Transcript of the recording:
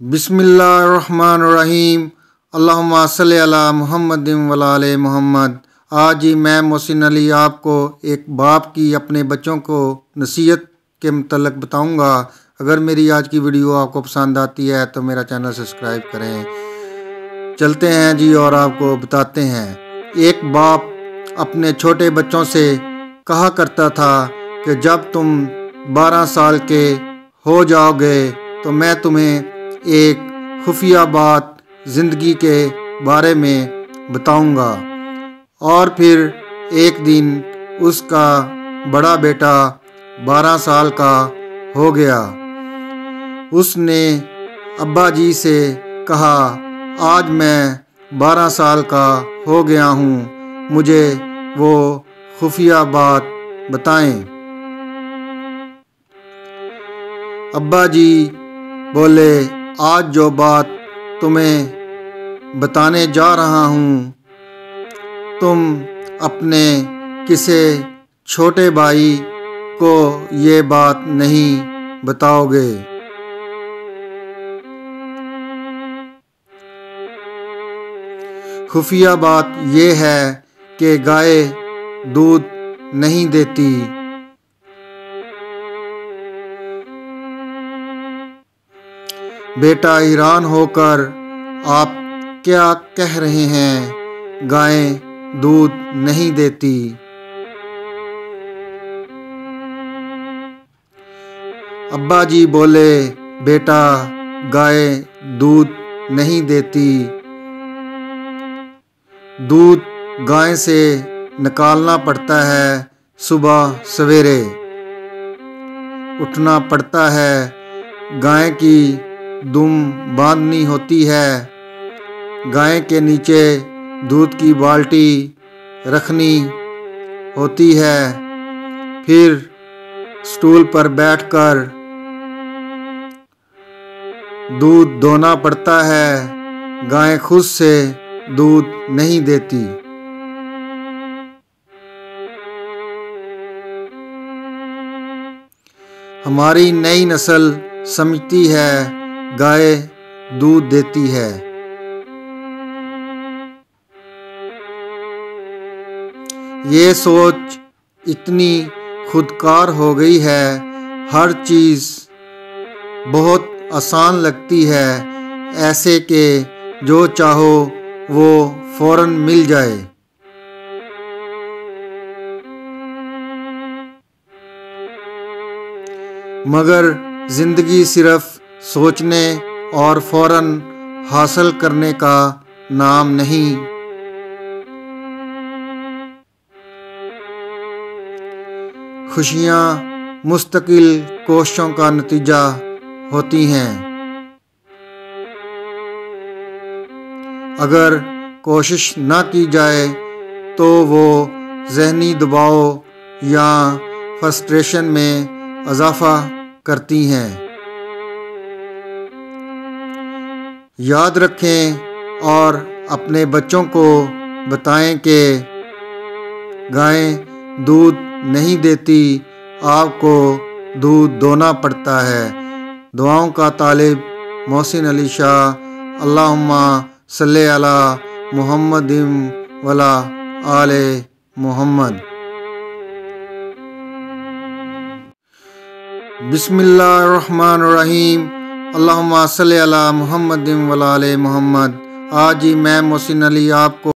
بسم اللہ الرحمن الرحیم۔ اللہم صلی علی محمد وعلی آل محمد۔ آج ہی میں محسن علی آپ کو ایک باپ کی اپنے بچوں کو نصیحت کے متعلق بتاؤں گا۔ اگر میری آج کی ویڈیو آپ کو پسند آتی ہے تو میرا چینل سبسکرائب کریں۔ چلتے ہیں جی اور آپ کو بتاتے ہیں۔ ایک باپ اپنے چھوٹے بچوں سے کہا کرتا تھا کہ جب تم 12 سال کے ہو جاؤ گے تو میں تمہیں ایک خفیہ بات زندگی کے بارے میں بتاؤں گا۔ اور پھر ایک دن اس کا بڑا بیٹا 12 سال کا ہو گیا۔ اس نے ابا جی سے کہا، آج میں 12 سال کا ہو گیا ہوں، مجھے وہ خفیہ بات بتائیں۔ ابا جی بولے، آج جو بات تمہیں بتانے جا رہا ہوں تم اپنے کسی چھوٹے بھائی کو یہ بات نہیں بتاؤ گے۔ خفیہ بات یہ ہے کہ گائے دودھ نہیں دیتی۔ بیٹا حیران ہو کر، آپ کیا کہہ رہے ہیں؟ گائیں دودھ نہیں دیتی؟ ابا جی بولے، بیٹا گائے دودھ نہیں دیتی، دودھ گائے سے نکالنا پڑتا ہے، صبح سویرے اٹھنا پڑتا ہے، گائے کی دم باندھنی ہوتی ہے، گائے کے نیچے دودھ کی بالٹی رکھنی ہوتی ہے، پھر سٹول پر بیٹھ کر دودھ دونا پڑتا ہے۔ گائے خود سے دودھ نہیں دیتی۔ ہماری نئی نسل سمجھتی ہے گائے دودھ دیتی ہے۔ یہ سوچ اتنی خودکار ہو گئی ہے، ہر چیز بہت آسان لگتی ہے، ایسے کہ جو چاہو وہ فوراً مل جائے۔ مگر زندگی صرف سوچنے اور فوراً حاصل کرنے کا نام نہیں۔ خوشیاں مستقل کوششوں کا نتیجہ ہوتی ہیں۔ اگر کوشش نہ کی جائے تو وہ ذہنی دباؤ یا فرسٹریشن میں اضافہ کرتی ہیں۔ یاد رکھیں اور اپنے بچوں کو بتائیں کہ گائیں دودھ نہیں دیتی، آپ کو دودھ دونا پڑتا ہے۔ دعاؤں کا طالب محسن علی شاہ۔ اللہم صلی علی محمد وعلی آل محمد۔ بسم اللہ الرحمن الرحیم۔ اللہم صلی علی محمد وعلی آل محمد۔ آج ہی میں محسن علی آپ کو